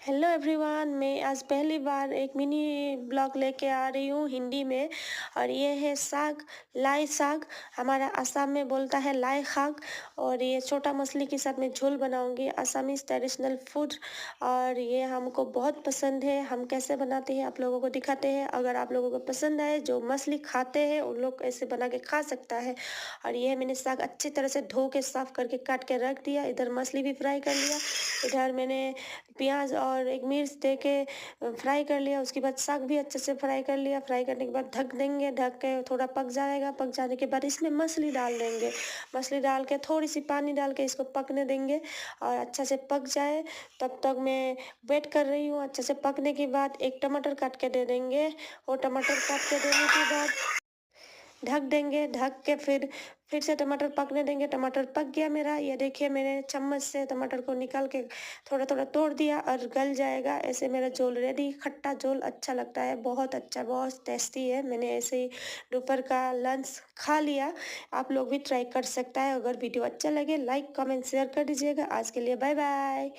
Hello everyone, मैं आज पहली बार एक मिनी ब्लॉग लेके आ रही हूँ हिंदी में। और ये है साग, लाई साग। हमारा असम में बोलता है लाई खाग। और ये छोटा मछली के साथ में झोल बनाऊंगी, असमीज ट्रेडिशनल फूड। और ये हमको बहुत पसंद है। हम कैसे बनाते हैं आप लोगों को दिखाते हैं। अगर आप लोगों को पसंद आए, जो मछली खाते हैं उन लोग ऐसे बना के खा सकता है। और ये मैंने साग अच्छी तरह से धो के साफ करके काट के रख दिया। इधर मछली भी फ्राई कर लिया। इधर मैंने प्याज और एक मिर्च दे के फ्राई कर लिया। उसके बाद साग भी अच्छे से फ्राई कर लिया। फ्राई करने के बाद ढक देंगे। ढक के थोड़ा पक जाएगा। पक जाने के बाद इसमें मछली डाल देंगे। मछली डाल के थोड़ी सी पानी डाल के इसको पकने देंगे और अच्छा से पक जाए तब तक मैं वेट कर रही हूँ। अच्छे से पकने के बाद एक टमाटर काट के दे देंगे। और टमाटर काट के देने के बाद ढक देंगे। ढक के फिर से टमाटर पकने देंगे। टमाटर पक गया मेरा। ये देखिए, मैंने चम्मच से टमाटर को निकाल के थोड़ा थोड़ा तोड़ दिया और गल जाएगा। ऐसे मेरा झोल रेडी। खट्टा झोल अच्छा लगता है, बहुत अच्छा, बहुत टेस्टी है। मैंने ऐसे ही दोपहर का लंच खा लिया। आप लोग भी ट्राई कर सकता है। अगर वीडियो अच्छा लगे लाइक कमेंट शेयर कर दीजिएगा। आज के लिए बाय बाय।